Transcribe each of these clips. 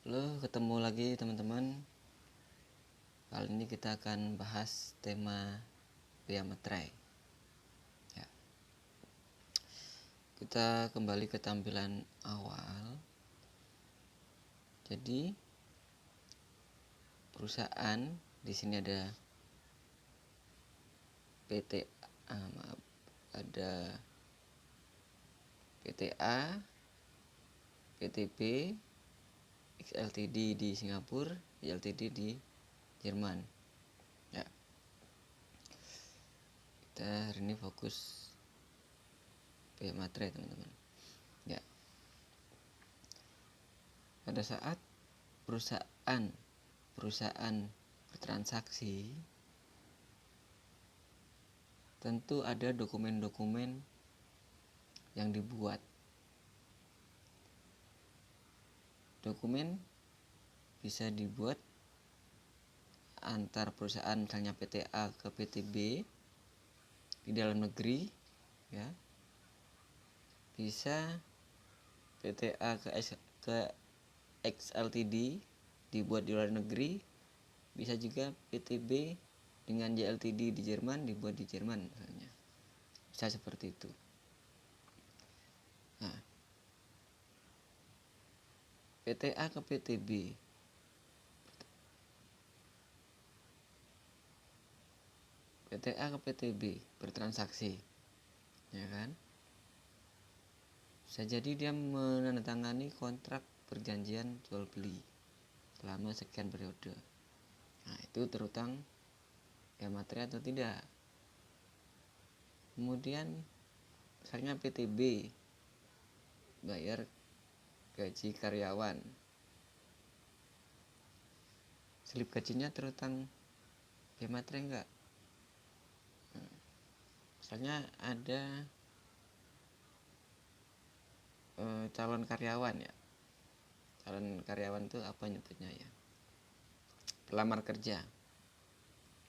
Halo, ketemu lagi teman-teman. Kali ini kita akan bahas tema bea materai. Ya. Kita kembali ke tampilan awal. Jadi perusahaan di sini ada ada PTA, PTB, XLTD di Singapura, YLTD di Jerman. Ya. Kita hari ini fokus bea materai, teman-teman. Ya. Pada saat perusahaan bertransaksi, tentu ada dokumen-dokumen yang dibuat. Dokumen bisa dibuat antar perusahaan, misalnya PTA ke PTB di dalam negeri, ya. Bisa PTA ke XLTD dibuat di luar negeri, bisa juga PTB dengan JLTD di Jerman dibuat di Jerman, misalnya. Bisa seperti itu. Nah, PTA ke PTB PTA ke PTB bertransaksi, ya kan? Bisa jadi dia menandatangani kontrak perjanjian jual beli selama sekian periode. Nah, itu terutang bea materai atau tidak. Kemudian misalnya PTB bayar gaji karyawan, slip gajinya terutang bea materai enggak? Misalnya ada calon karyawan, ya. Calon karyawan itu apa nyebutnya, ya? Pelamar kerja.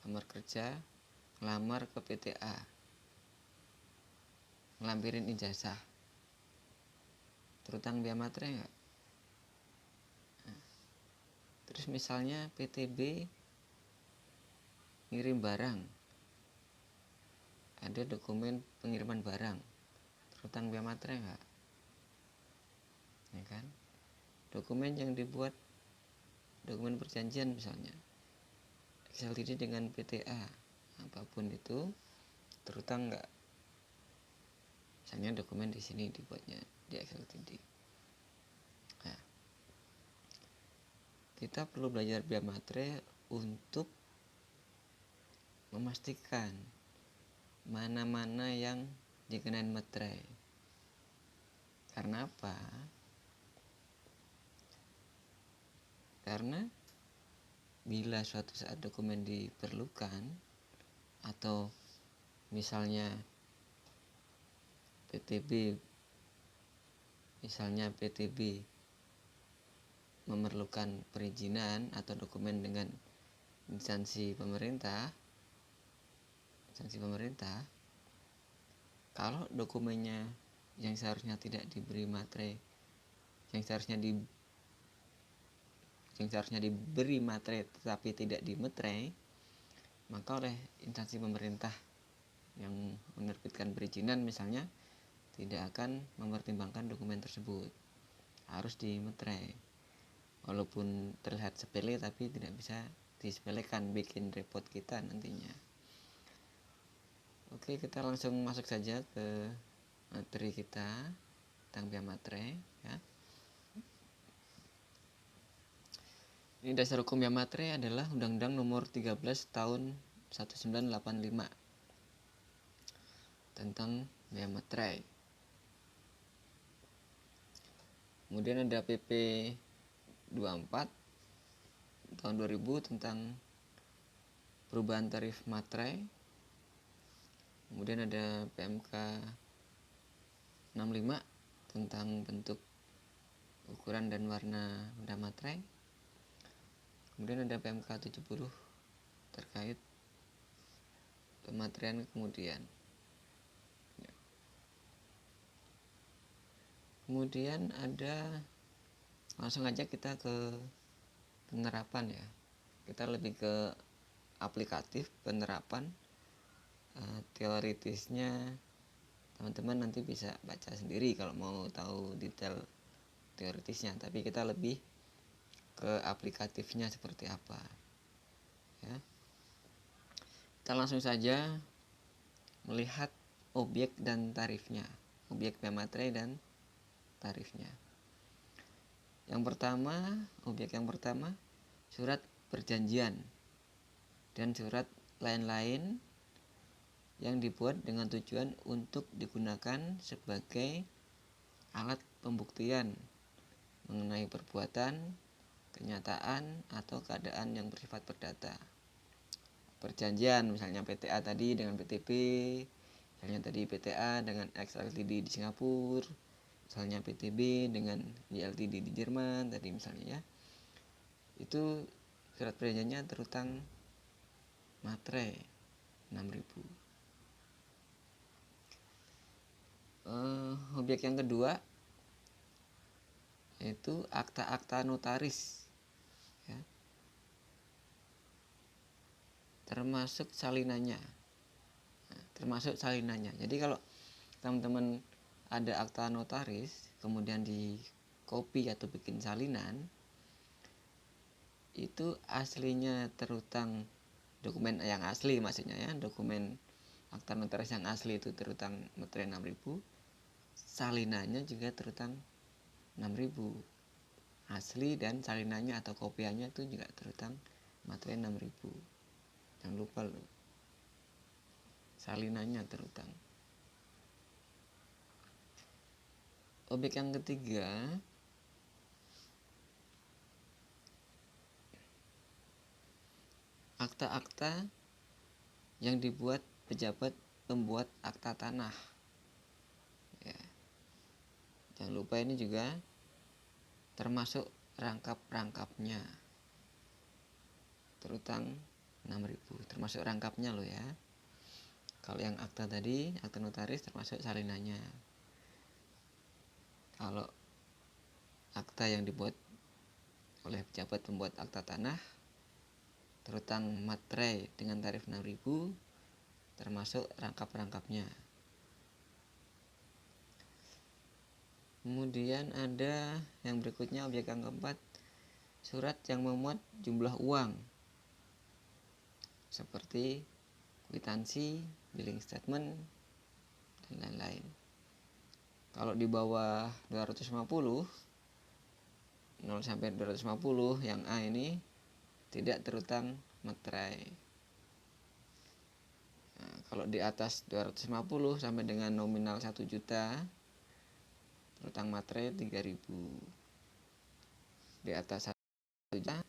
Ngelamar ke PTA, ngelampirin ijazah, terutang bea materai enggak? Terus misalnya PTB ngirim barang, ada dokumen pengiriman barang, terutang bea materai enggak? Ya kan? Dokumen yang dibuat, dokumen perjanjian misalnya XLTD dengan PTA, apapun itu terutang enggak? Misalnya dokumen di sini dibuatnya di XLTD. Nah, kita perlu belajar bea materai untuk memastikan mana-mana yang dikenain materai. Karena apa? Karena bila suatu saat dokumen diperlukan, atau misalnya PTB memerlukan perizinan atau dokumen dengan instansi pemerintah, kalau dokumennya yang seharusnya tidak diberi materai, yang seharusnya diberi materai tetapi tidak dimeterai, maka oleh instansi pemerintah yang menerbitkan perizinan misalnya tidak akan mempertimbangkan dokumen tersebut, harus dimeterai. Walaupun terlihat sepele tapi tidak bisa disepelekan, bikin repot kita nantinya. Oke, kita langsung masuk saja ke materi kita tentang bea materai, ya. Ini dasar hukum bea materai adalah Undang-Undang Nomor 13 Tahun 1985 tentang bea materai. Kemudian ada PP 24 tahun 2000 tentang perubahan tarif materai. Kemudian ada PMK 65 tentang bentuk, ukuran dan warna benda materai. Kemudian ada PMK 70 terkait pematerian kemudian. Kemudian ada Langsung aja kita ke penerapan ya. Kita lebih ke aplikatif penerapan. Teoritisnya teman-teman nanti bisa baca sendiri kalau mau tahu detail teoritisnya, tapi kita lebih ke aplikatifnya seperti apa ya. Kita langsung saja melihat objek dan tarifnya, objek biaya materai dan tarifnya. Objek yang pertama surat perjanjian dan surat lain-lain yang dibuat dengan tujuan untuk digunakan sebagai alat pembuktian mengenai perbuatan, kenyataan, atau keadaan yang bersifat perdata. Perjanjian misalnya PTA tadi dengan PTB, misalnya tadi PTA dengan X Ltd di Singapura, misalnya PTB dengan Y Ltd di Jerman tadi misalnya ya. Itu surat perjanjiannya terutang materai 6.000. Objek yang kedua yaitu akta-akta notaris ya, termasuk salinannya. Jadi kalau teman-teman ada akta notaris kemudian di copy atau bikin salinan, itu aslinya terutang, dokumen yang asli maksudnya ya, dokumen akta notaris yang asli itu terutang materai 6.000, salinannya juga terutang 6.000. Asli dan salinannya atau kopiannya itu juga terutang materai 6.000. Jangan lupa loh, salinannya terutang. Objek yang ketiga akta-akta yang dibuat pejabat pembuat akta tanah ya. Jangan lupa ini juga termasuk rangkap-rangkapnya, terutang 6.000, termasuk rangkapnya loh ya. Kalau yang akta tadi, akta notaris termasuk salinannya. Kalau akta yang dibuat oleh pejabat pembuat akta tanah terutang materai dengan tarif 6.000, termasuk rangkap-rangkapnya. Kemudian ada yang berikutnya, objek yang keempat, surat yang memuat jumlah uang seperti kwitansi, billing statement, dan lain-lain. Kalau di bawah 250, 0 sampai 250 yang A ini tidak terutang materai. Nah, kalau di atas 250 sampai dengan nominal 1 juta terutang materai 3.000. Di atas 1 juta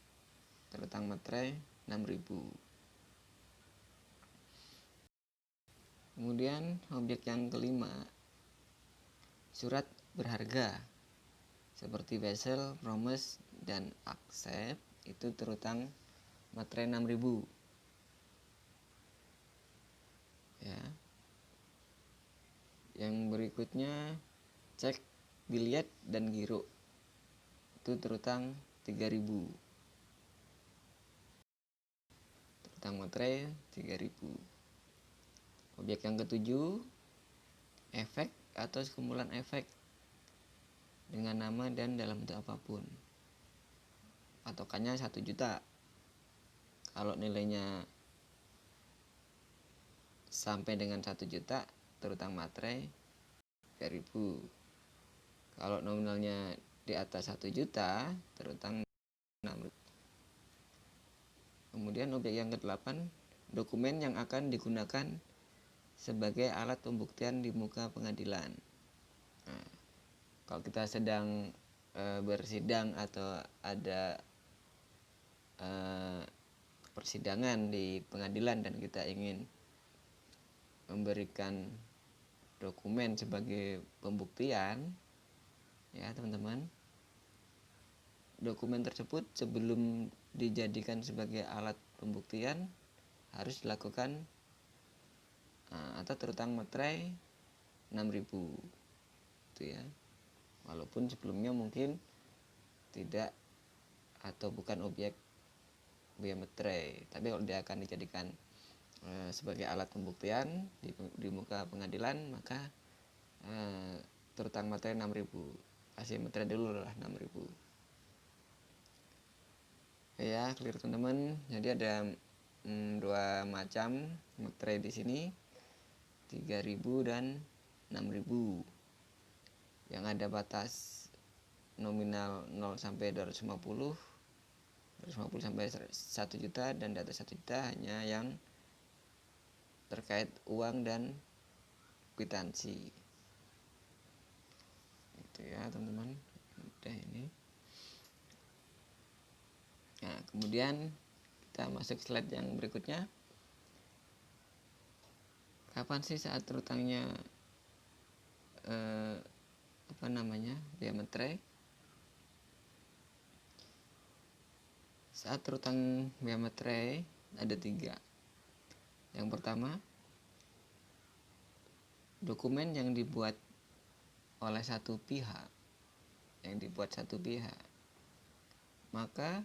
terutang materai 6.000. Kemudian objek yang kelima, surat berharga seperti wesel, promise, dan accept itu terutang materai 6.000 ya. Yang berikutnya cek, biliet, dan giro itu terutang 3.000, terutang materai 3.000. Objek yang ketujuh, efek atau kumpulan efek dengan nama dan dalam bentuk apapun. Patokannya 1 juta. Kalau nilainya sampai dengan 1 juta terutang materai 3.000. Kalau nominalnya di atas 1 juta terutang 6.000. Kemudian objek yang ke-8, dokumen yang akan digunakan sebagai alat pembuktian di muka pengadilan. Nah, kalau kita sedang bersidang atau ada persidangan di pengadilan dan kita ingin memberikan dokumen sebagai pembuktian ya teman-teman, dokumen tersebut sebelum dijadikan sebagai alat pembuktian harus dilakukan atau terutang materai 6.000 itu ya. Walaupun sebelumnya mungkin tidak atau bukan objek biaya materai. Tapi kalau dia akan dijadikan sebagai alat pembuktian di muka pengadilan, maka terutang materai 6.000, kasih materai dulu lah 6.000. Ya, clear teman-teman. Jadi ada dua macam materai di sini, 3.000 dan 6.000. Yang ada batas nominal 0 sampai 250 sampai 1 juta, dan di atas 1 juta hanya yang terkait uang dan kwitansi. Itu ya teman-teman. Udah ini. Nah, kemudian kita masuk slide yang berikutnya. Kapan sih saat terutangnya biaya materai? Saat terutang biaya materai ada 3. Yang pertama, dokumen yang dibuat oleh satu pihak, maka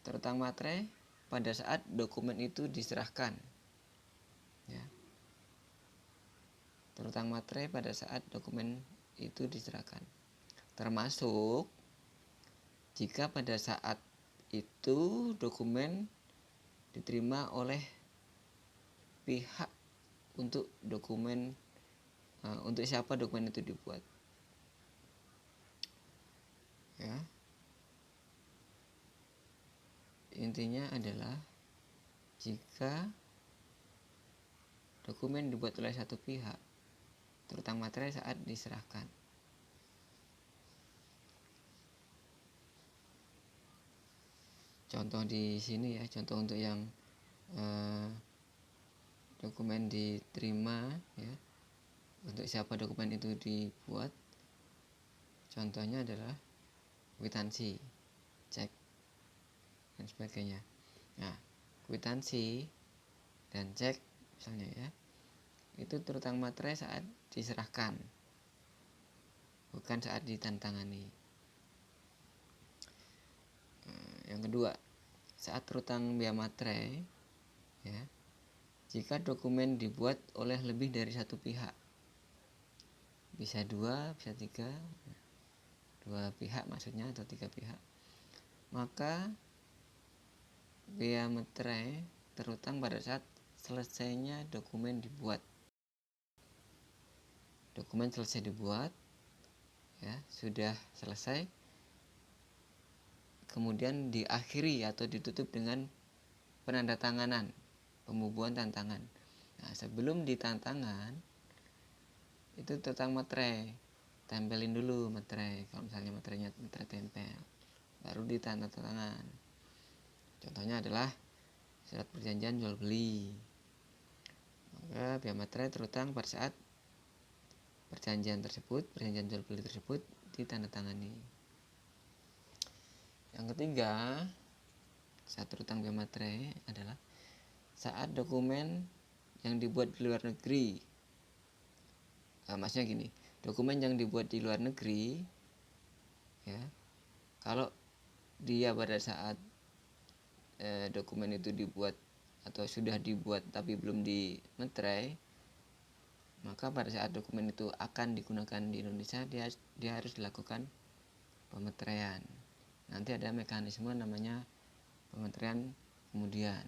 terutang materai pada saat dokumen itu diserahkan. Ya. Terutang materai pada saat dokumen itu diserahkan. Termasuk jika pada saat itu dokumen diterima oleh pihak untuk siapa dokumen itu dibuat. Ya. Intinya adalah jika dokumen dibuat oleh satu pihak, terutang materai saat diserahkan. Contoh di sini ya, contoh untuk yang dokumen diterima ya, untuk siapa dokumen itu dibuat. Contohnya adalah kwitansi, cek, dan sebagainya. Nah, kwitansi dan cek misalnya ya, itu terutang materai saat diserahkan, bukan saat ditandatangani. Yang kedua, saat terutang biaya materai ya, jika dokumen dibuat oleh lebih dari satu pihak, bisa 2, bisa 3, 2 pihak maksudnya, atau 3 pihak, maka biaya materai terutang pada saat selesainya dokumen dibuat. Dokumen selesai dibuat ya, sudah selesai, kemudian diakhiri atau ditutup dengan penandatanganan, pembubuhan tantangan. Nah, sebelum ditantangan itu terutang materai, tempelin dulu materai. Kalau misalnya materainya materai tempel, baru ditandatangan. Contohnya adalah surat perjanjian jual beli. Maka biaya materai terutang pada saat perjanjian jual beli tersebut ditandatangani. Yang ketiga, saat terutang biaya materai adalah saat dokumen yang dibuat di luar negeri. Maksudnya gini, dokumen yang dibuat di luar negeri ya, kalau dia pada saat dokumen itu dibuat atau sudah dibuat tapi belum dimeterai, maka pada saat dokumen itu akan digunakan di Indonesia, dia harus dilakukan pemeteraian. Nanti ada mekanisme namanya pemeteraian kemudian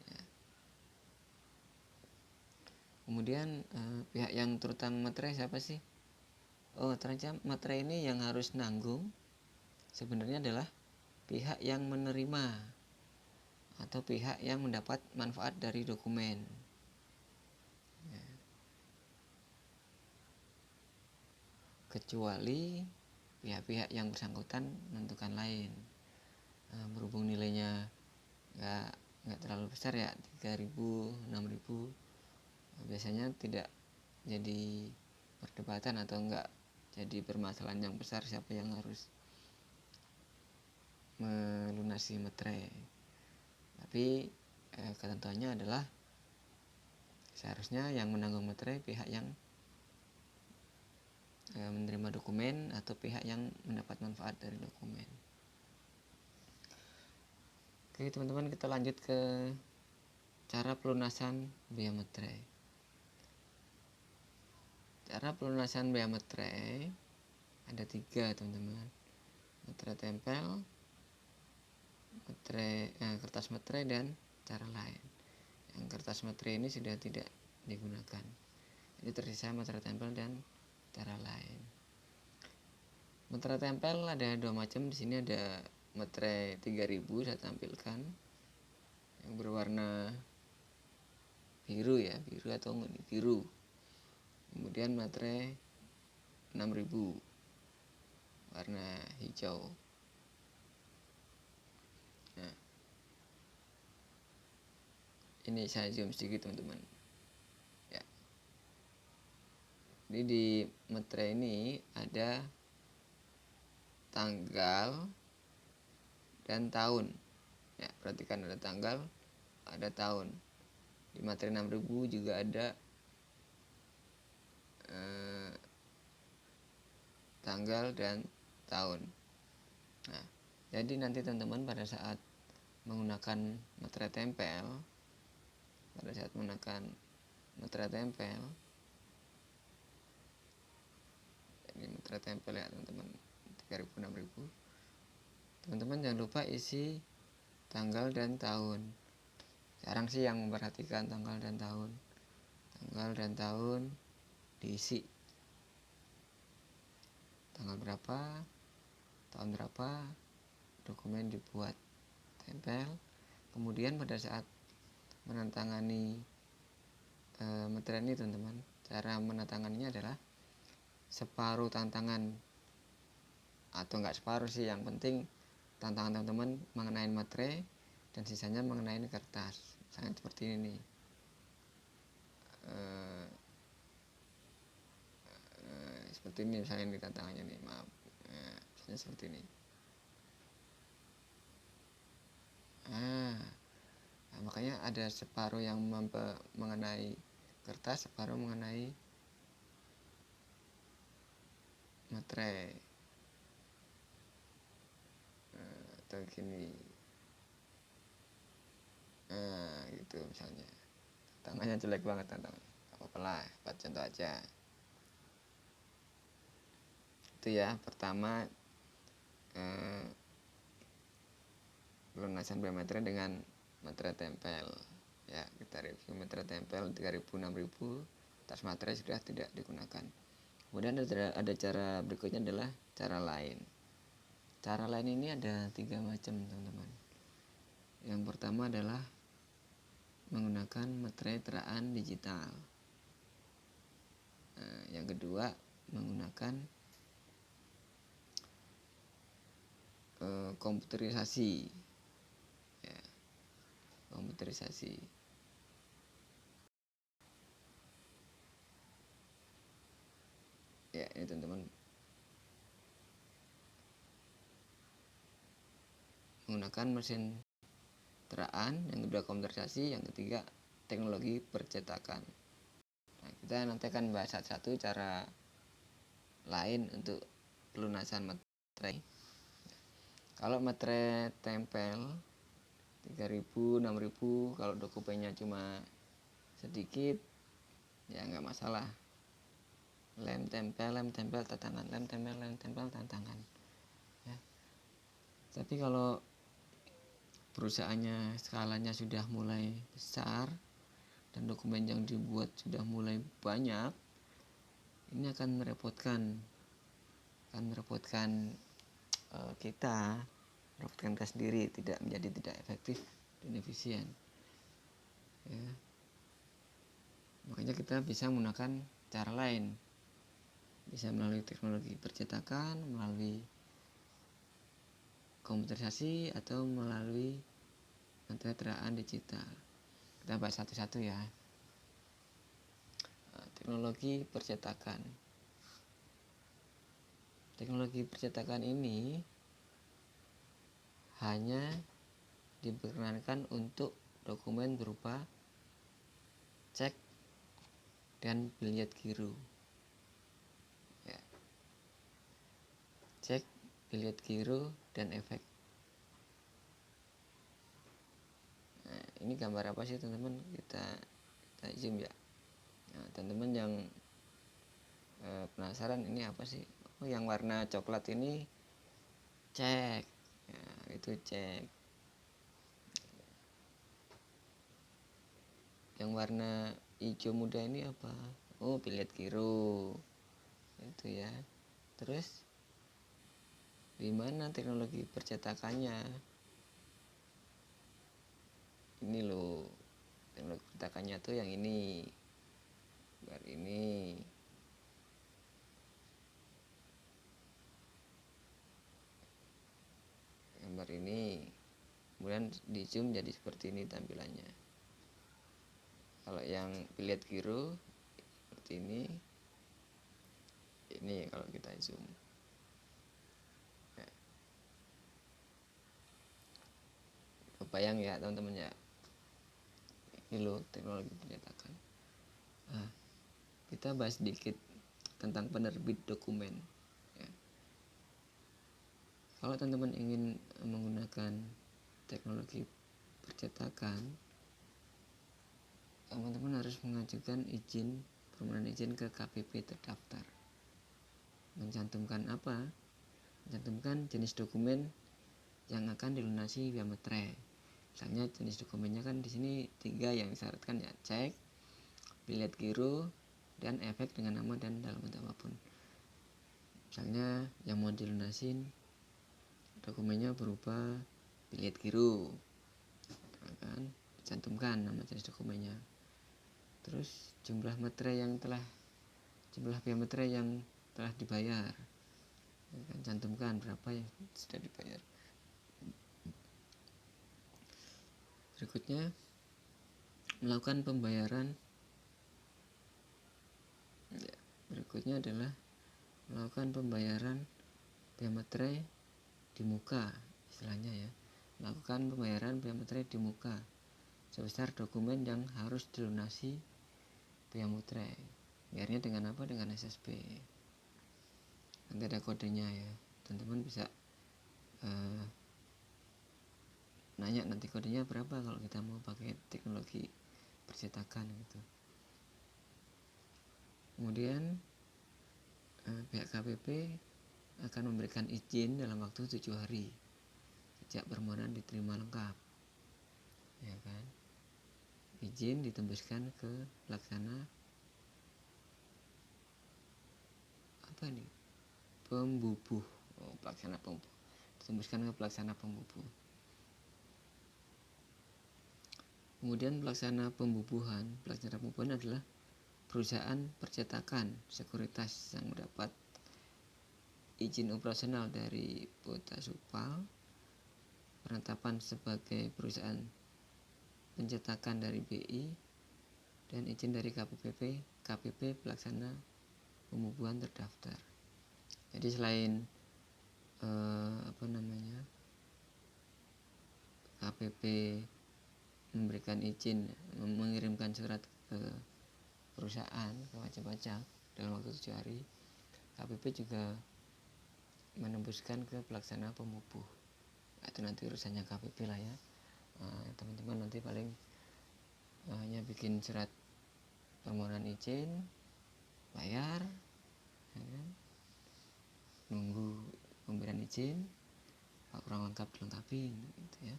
ya. Kemudian pihak yang terutang materai siapa sih? Ternyata materai ini yang harus nanggung sebenarnya adalah pihak yang menerima atau pihak yang mendapat manfaat dari dokumen ya. Kecuali pihak-pihak yang bersangkutan menentukan lain. Berhubung nilainya nggak terlalu besar ya, 3.000, 6.000, biasanya tidak jadi perdebatan atau enggak jadi permasalahan yang besar siapa yang harus melunasi materai. Tapi ketentuannya adalah seharusnya yang menanggung materai pihak yang menerima dokumen atau pihak yang mendapat manfaat dari dokumen. Oke teman-teman, kita lanjut ke cara pelunasan biaya materai. Cara pelunasan biaya materai ada 3 teman-teman: materai tempel, kertas materai, dan cara lain. Yang kertas materai ini sudah tidak digunakan, jadi tersisa materai tempel dan cara lain. Materai tempel ada 2 macam. Di sini ada materai 3000 saya tampilkan yang berwarna biru ya, biru atau biru. Kemudian materai 6000 warna hijau. Nah, ini saya zoom sedikit teman-teman ya. Jadi di materai ini ada tanggal dan tahun ya, perhatikan ada tanggal, ada tahun. Di materai 6000 juga ada tanggal dan tahun. Nah, jadi nanti teman-teman pada saat menggunakan materai tempel, ini materai tempel ya teman-teman, 3000 6000. Teman-teman jangan lupa isi tanggal dan tahun. Jarang sih yang memperhatikan tanggal dan tahun. Tanggal dan tahun diisi. Tanggal berapa, tahun berapa, dokumen dibuat, tempel. Kemudian pada saat menandatangani materai ini teman-teman, cara menandatanganinya adalah separuh tantangan, atau enggak separuh sih, yang penting tantangan teman-teman mengenai materai dan sisanya mengenai kertas. Misalnya seperti ini nih, seperti ini misalnya ini tantangannya nih, maaf, misalnya seperti ini. Nah, makanya ada separuh yang mengenai kertas, separuh mengenai materai. Atau gini, gitu misalnya. Tangannya jelek banget tantangannya, apa-apa lah, buat contoh aja. Itu ya, pertama pelunasan biaya materai dengan materai tempel ya. Kita review materai tempel 3000 6000, tas materai sudah tidak digunakan. Kemudian ada cara berikutnya adalah cara lain. Cara lain ini ada 3 macam teman-teman. Yang pertama adalah menggunakan materai teraan digital. Yang kedua menggunakan komputerisasi ya, komputerisasi. Ya, ini teman-teman, menggunakan mesin teraan. Yang kedua komputerisasi, yang ketiga teknologi percetakan. Nah, kita nanti akan bahas satu-satu cara lain untuk pelunasan materai. Kalau materai tempel 3000 6000, kalau dokumennya cuma sedikit ya nggak masalah. Lem tempel tantangan, lem tempel tantangan ya. Tapi kalau perusahaannya skalanya sudah mulai besar dan dokumen yang dibuat sudah mulai banyak, ini akan merepotkan kita sendiri, tidak efektif dan efisien ya. Makanya kita bisa menggunakan cara lain, bisa melalui teknologi percetakan, melalui komputerisasi, atau melalui materai teraan digital. Kita bahas satu-satu ya. Teknologi percetakan. Teknologi percetakan ini hanya diperkenankan untuk dokumen berupa cek dan bilet giro ya. biliet giro, dan efek. Nah, ini gambar apa sih teman-teman? Kita zoom ya. Nah, teman-teman yang penasaran ini apa sih? Oh, yang warna coklat ini cek. Nah, itu cek. Yang warna hijau muda ini apa? Oh, biliet giro. Itu ya. Terus di mana teknologi percetakannya? Ini loh, teknologi percetakannya tuh yang ini, gambar ini. Gambar ini. Kemudian di zoom jadi seperti ini tampilannya. Kalau yang biliet giro seperti ini. Ini kalau kita zoom. Kebayang ya teman-teman ya. Ini loh teknologi percetakan. Nah, kita bahas sedikit tentang penerbit dokumen ya. Kalau teman-teman ingin menggunakan teknologi percetakan, teman-teman harus mengajukan permohonan izin ke KPP terdaftar. Mencantumkan apa? Mencantumkan jenis dokumen yang akan dilunasi via materai. Misalnya jenis dokumennya kan di sini 3 yang disyaratkan ya, cek, biliet giro, dan efek dengan nama dan dalam bentuk apapun. Misalnya yang mau dilunasin dokumennya berupa biliet giro, kan dicantumkan nama jenis dokumennya. Terus jumlah via materai yang telah dibayar, kan cantumkan berapa yang sudah dibayar. Berikutnya melakukan pembayaran. Berikutnya adalah melakukan pembayaran via materai di muka, istilahnya ya. Melakukan pembayaran via materai di muka sebesar dokumen yang harus dilunasi via materai. Bayarnya dengan apa? Dengan SSB. Nanti ada kodenya ya. Teman-teman bisa nanya nanti kodenya berapa kalau kita mau pakai teknologi percetakan gitu. Kemudian pihak KPP akan memberikan izin dalam waktu 7 hari sejak permohonan diterima lengkap, ya kan. Izin ditembuskan ke pelaksana pembubuh. Pelaksana pembubuh ditembuskan ke pelaksana pembubuh. Kemudian pelaksana pembubuhan adalah perusahaan percetakan sekuritas yang mendapat izin operasional dari Bota Supal, penetapan sebagai perusahaan pencetakan dari BI, dan izin dari KPP pelaksana pembubuhan terdaftar. Jadi selain KPP memberikan izin mengirimkan surat ke perusahaan, ke wajib pajak dalam waktu 7 hari, KPP juga menembuskan ke pelaksana pembubuh. Itu nanti urusannya KPP lah ya. Teman-teman nanti paling hanya bikin surat permohonan izin, bayar, ya kan? Nunggu pemberian izin, kurang lengkap dilengkapin gitu ya.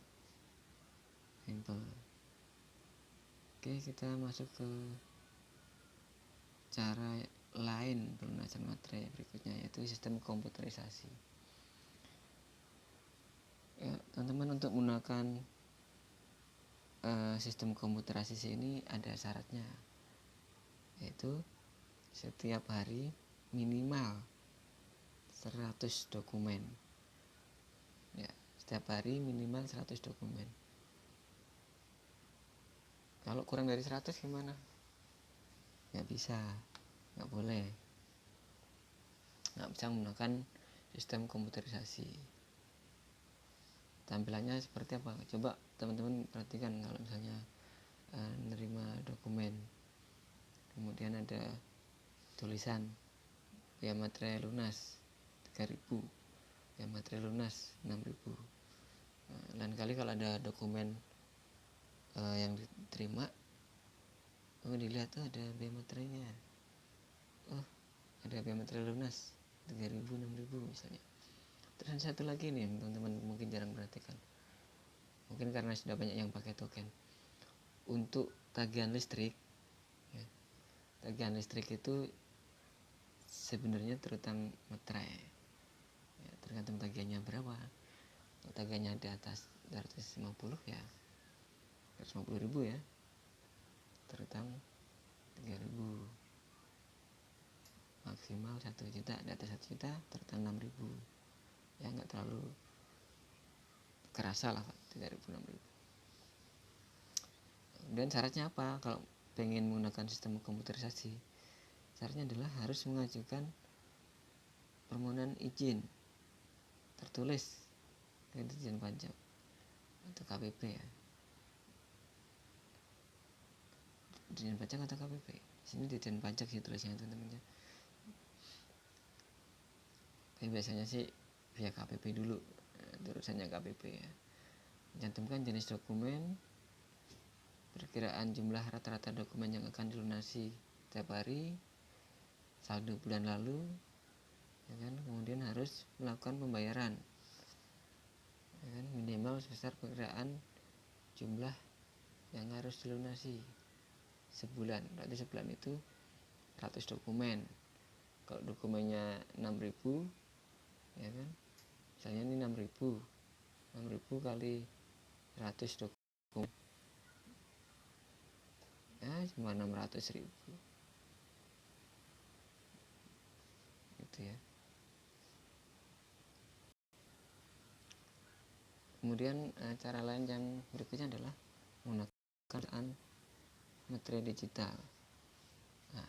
Simple. Oke, kita masuk ke cara lain pelunasan materai berikutnya, yaitu sistem komputerisasi. Ya, teman-teman, untuk menggunakan sistem komputerisasi ini ada syaratnya, yaitu setiap hari minimal 100 dokumen. Ya, setiap hari minimal 100 dokumen. Kalau kurang dari 100 gimana? Nggak bisa, nggak boleh, nggak bisa menggunakan sistem komputerisasi. Tampilannya seperti apa? Coba teman-teman perhatikan. Kalau misalnya menerima dokumen, kemudian ada tulisan via materai lunas 3000, biaya materai lunas 6.000. Lain kali kalau ada dokumen yang diterima, dilihat tuh ada biaya materainya, ada biaya materai lunas 3.000, 6.000 misalnya. Terus satu lagi nih teman-teman mungkin jarang perhatikan, mungkin karena sudah banyak yang pakai token. Untuk tagihan listrik ya, tagihan listrik itu sebenarnya terutang materai ya, tergantung tagihannya berapa. Kalau tagihannya di atas 250 ya 150.000 ya, terutang 3.000. Maksimal 1 juta, di atas 1 juta terutang 6.000 ya, nggak terlalu kerasa lah 3.000 6.000. Dan syaratnya apa kalau pengen menggunakan sistem komputerisasi? Syaratnya adalah harus mengajukan permohonan izin tertulis ke Ditjen Pajak atau KPP ya, Ditjen Pajak atau KPP. Sini Ditjen Pajak sih tulisnya teman-teman ya. Tapi biasanya sih via KPP dulu, terusannya KPP ya. Cantumkan jenis dokumen, perkiraan jumlah rata-rata dokumen yang akan dilunasi setiap hari, saldo bulan lalu, ya kan? Kemudian harus melakukan pembayaran, ya kan? Minimal sebesar perkiraan jumlah yang harus dilunasi sebulan. Berarti sebulan itu 100 dokumen. Kalau dokumennya 6.000, ya kan? Misalnya ini 6.000 kali 100 dokumen ya cuma 600.000 gitu ya. Kemudian cara lain yang berikutnya adalah menggunakan materai digital. Nah,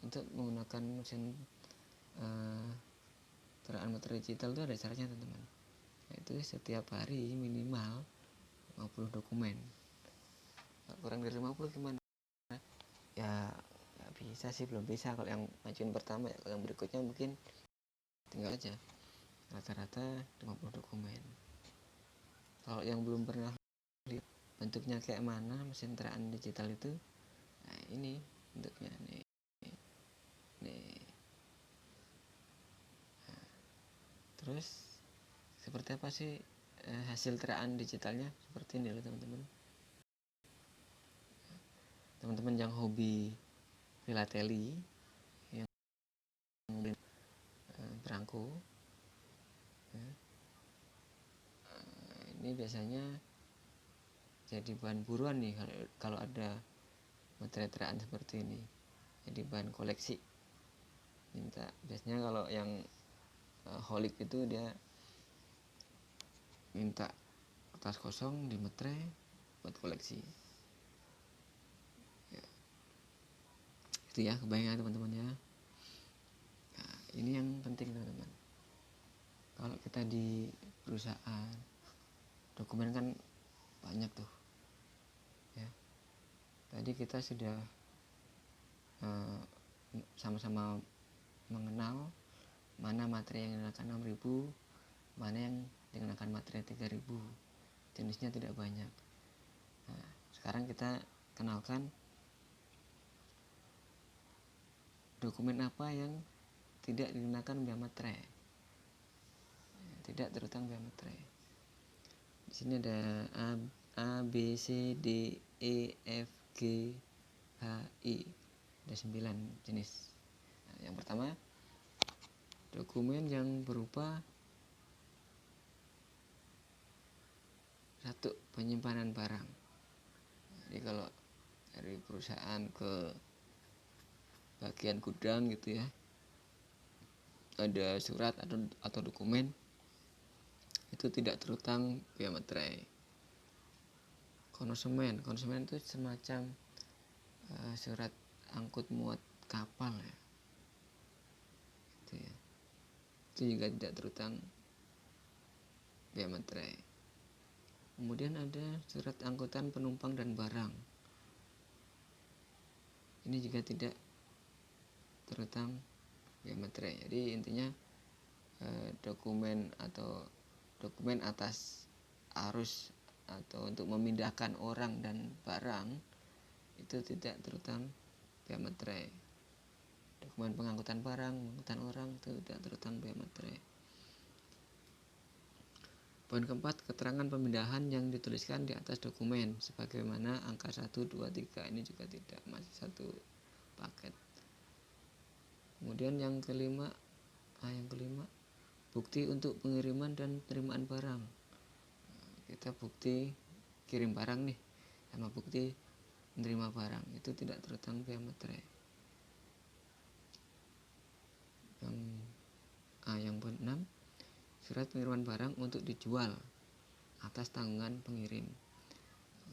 untuk menggunakan mesin teraan materai digital itu ada caranya teman-teman, yaitu setiap hari minimal 50 dokumen. Kurang dari 50 gimana ya, nggak bisa sih, belum bisa kalau yang majuin pertama ya. Kalau yang berikutnya mungkin tinggal aja rata-rata 50 dokumen. Kalau yang belum pernah lihat bentuknya kayak mana mesin teraan digital itu, nah ini bentuknya nih. Nah, terus seperti apa sih hasil teraan digitalnya? Seperti ini loh teman-teman. Teman-teman yang hobi filateli, yang perangko ya, ini biasanya jadi bahan buruan nih kalau ada materai teraan seperti ini, jadi bahan koleksi. Minta biasanya kalau yang holik itu dia minta kertas kosong di materai buat koleksi ya. Itu ya, kebayang ya teman-teman ya. Nah, ini yang penting teman-teman. Kalau kita di perusahaan, dokumen kan banyak tuh ya. Tadi kita sudah sama-sama mengenal mana materi yang dikenakan 6.000, mana yang dikenakan materi 3.000. Jenisnya tidak banyak. Nah, sekarang kita kenalkan dokumen apa yang tidak dikenakan biaya materai, tidak terutang biaya materai. Di sini ada A, B, C, D, E, F, G, H, I. Ada 9 jenis. Nah, yang pertama, dokumen yang berupa 1. Penyimpanan barang. Jadi kalau dari perusahaan ke bagian gudang gitu ya, ada surat atau dokumen, itu tidak terutang biaya materai. Konsumen itu semacam surat angkut muat kapal ya. Gitu ya. Itu juga tidak terutang biaya materai. Kemudian ada surat angkutan penumpang dan barang. Ini juga tidak terutang biaya materai. Jadi intinya dokumen atau dokumen atas arus atau untuk memindahkan orang dan barang itu tidak terutang bea materai. Dokumen pengangkutan barang, pengangkutan orang itu tidak terutang bea materai. Poin keempat, keterangan pemindahan yang dituliskan di atas dokumen sebagaimana angka 1, 2, 3 ini juga tidak, masih satu paket. Kemudian yang kelima, bukti untuk pengiriman dan penerimaan barang. Kita bukti kirim barang nih sama bukti menerima barang, itu tidak terutang bea materai. Yang poin 6, surat pengiriman barang untuk dijual atas tanggungan pengirim.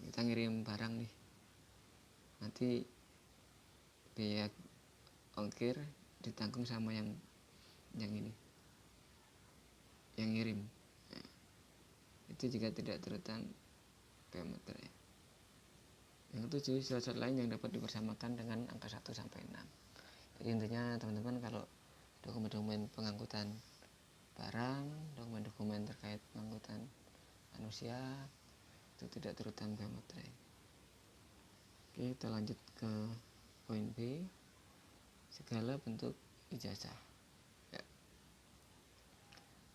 Kita ngirim barang nih, nanti biaya ongkir ditanggung sama yang ini, yang ngirim. Nah, itu juga tidak terutang bea materai. Yang ketujuh, syarat lain yang dapat dipersamakan dengan angka 1 sampai 6. Jadi intinya teman-teman, kalau dokumen-dokumen pengangkutan barang, dokumen-dokumen terkait pengangkutan manusia itu tidak terutang bea materai. Oke, kita lanjut ke poin B, segala bentuk ijazah. Ya.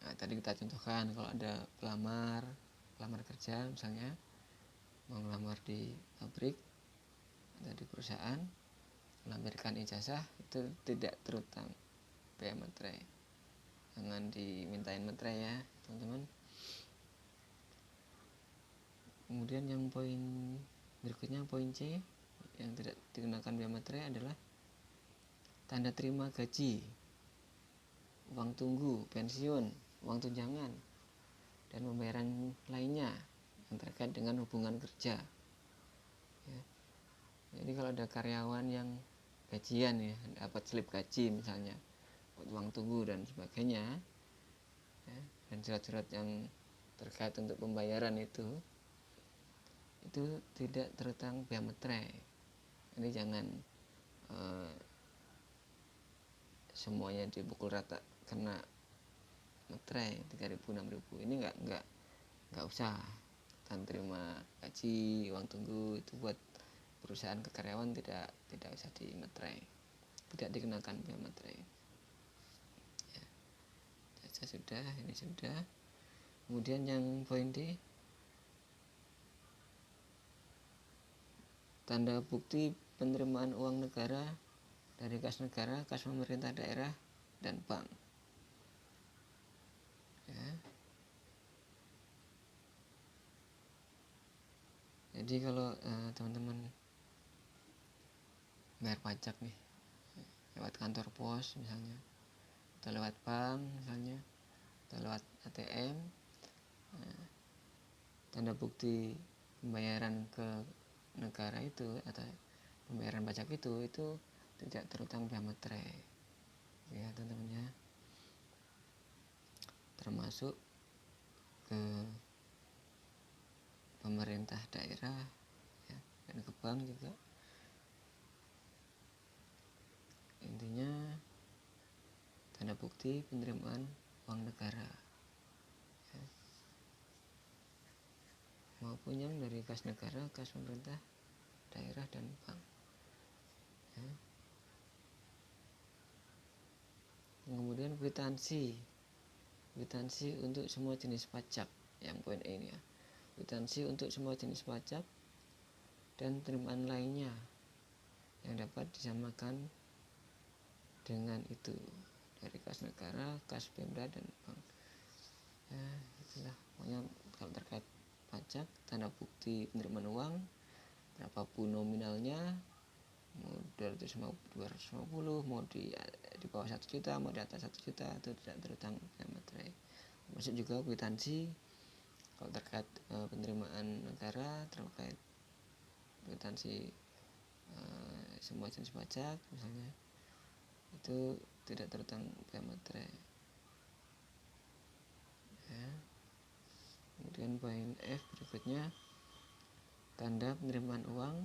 Nah, tadi kita contohkan kalau ada pelamar kerja misalnya, mau melamar di pabrik atau di perusahaan, melampirkan ijazah itu tidak terutang bea materai. Jangan dimintain materai ya teman-teman. Kemudian yang poin berikutnya, poin C, yang tidak dikenakan bea materai adalah tanda terima gaji, uang tunggu, pensiun, uang tunjangan, dan pembayaran lainnya yang terkait dengan hubungan kerja. Ya. Jadi kalau ada karyawan yang gajian ya, dapat slip gaji misalnya, uang tunggu dan sebagainya, ya, dan surat-surat yang terkait untuk pembayaran itu tidak terutang bea materai. Ini jangan semuanya dipukul rata kena materai 3.000 6.000, ini nggak usah. Dan terima gaji, uang tunggu itu buat perusahaan ke karyawan tidak usah di materai, tidak dikenakan bea materai. Ya, sudah, ini sudah. Kemudian yang poin D, tanda bukti penerimaan uang negara dari kas negara, kas pemerintah daerah, dan bank. Ya. Jadi kalau teman-teman bayar pajak nih lewat kantor pos misalnya, atau lewat bank misalnya, atau lewat ATM, tanda bukti pembayaran ke negara itu atau pembayaran pajak itu tidak terutang bea materai. Ya teman-teman ya, termasuk ke pemerintah daerah ya, dan ke bank juga. Intinya tanda bukti penerimaan uang negara ya, maupun yang dari kas negara, kas pemerintah daerah, dan bank ya. Kemudian kwitansi untuk semua jenis pajak, yang poin E ini ya, kwitansi untuk semua jenis pajak dan penerimaan lainnya yang dapat disamakan dengan itu dari kas negara, kas pemda, dan bank. Ya, itulah pokoknya kalau terkait pajak, tanda bukti penerimaan uang berapapun nominalnya, mau 250, mau di bawah 1 juta, mau di atas 1 juta, itu tidak terutang bea materai. Termasuk juga kwitansi kalau terkait penerimaan negara, terkait kwitansi semua jenis pajak misalnya, itu tidak terutang bea materai ya. Kemudian poin F berikutnya, tanda penerimaan uang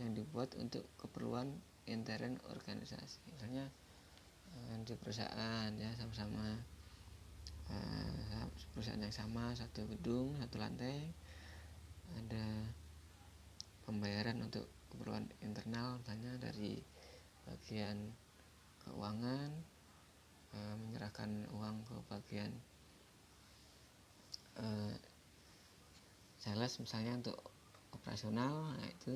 yang dibuat untuk keperluan intern organisasi. Misalnya di perusahaan ya, sama-sama perusahaan yang sama, satu gedung, satu lantai, ada pembayaran untuk keperluan internal, misalnya dari bagian keuangan menyerahkan uang ke bagian sales misalnya untuk operasional, nah itu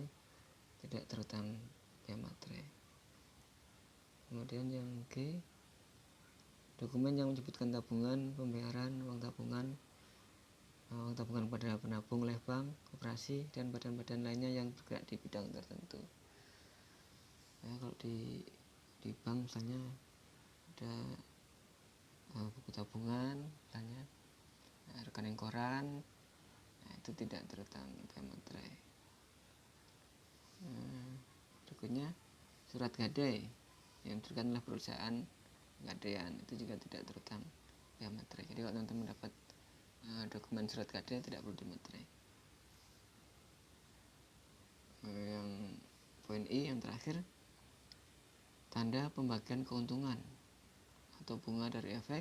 tidak terutang biaya materai. Kemudian yang G, dokumen yang menyebutkan tabungan pembayaran uang tabungan pada penabung oleh bank, koperasi, dan badan-badan lainnya yang bergerak di bidang tertentu. Ya, kalau di bank misalnya ada buku tabungan misalnya, rekening koran, nah itu tidak terutang biaya materai. Berikutnya surat gadai yang diberikan oleh perusahaan gadaian, itu juga tidak terutang biaya materai. Jadi kalau teman-teman dapat dokumen surat gadai tidak perlu dimaterai. Yang poin I yang terakhir, tanda pembagian keuntungan atau bunga dari efek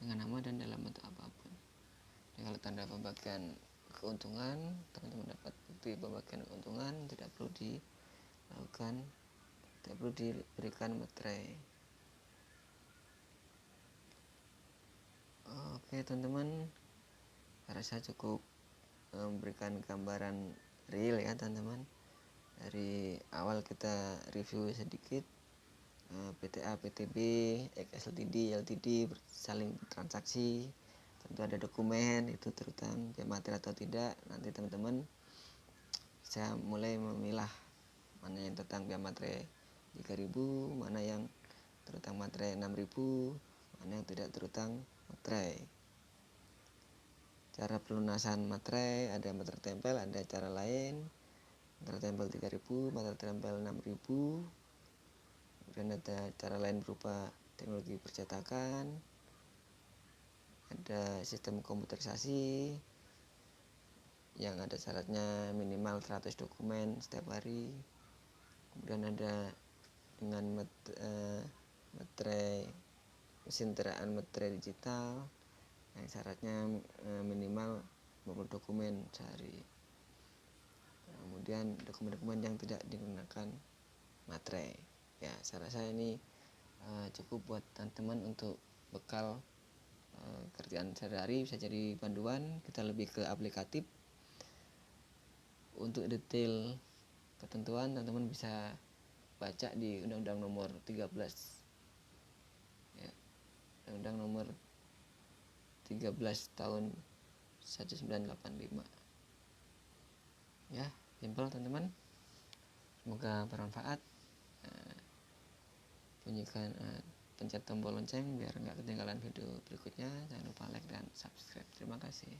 dengan nama dan dalam bentuk apapun. Jadi kalau tanda pembagian keuntungan, teman-teman dapat bukti pembagian keuntungan, tidak perlu diberikan materai. Oke teman-teman, saya cukup memberikan gambaran real ya teman-teman. Dari awal kita review sedikit PTA, PTB, XLTD, LTD saling transaksi, tentu ada dokumen itu terutang biaya materai atau tidak. Nanti teman-teman bisa mulai memilah mana yang terutang biaya materai 3.000, mana yang terutang materai 6.000, mana yang tidak terutang materai. Cara pelunasan materai, ada materai tempel, ada cara lain. Materai tempel 3.000, materai tempel 6.000. Kemudian ada cara lain berupa teknologi percetakan, ada sistem komputerisasi yang ada syaratnya minimal 100 dokumen setiap hari. Kemudian ada dengan materai mesin teraan materai digital yang syaratnya minimal 50 dokumen sehari. Kemudian dokumen-dokumen yang tidak digunakan materai. Ya, saya rasa ini cukup buat teman-teman untuk bekal kerjaan sehari-hari, bisa jadi panduan. Kita lebih ke aplikatif. Untuk detail ketentuan teman-teman bisa baca di Undang-Undang Nomor 13 ya, Undang-Undang Nomor 13 tahun 1985 ya. Simpel teman-teman, semoga bermanfaat. Bunyikan pencet tombol lonceng biar nggak ketinggalan video berikutnya. Jangan lupa like dan subscribe. Terima kasih.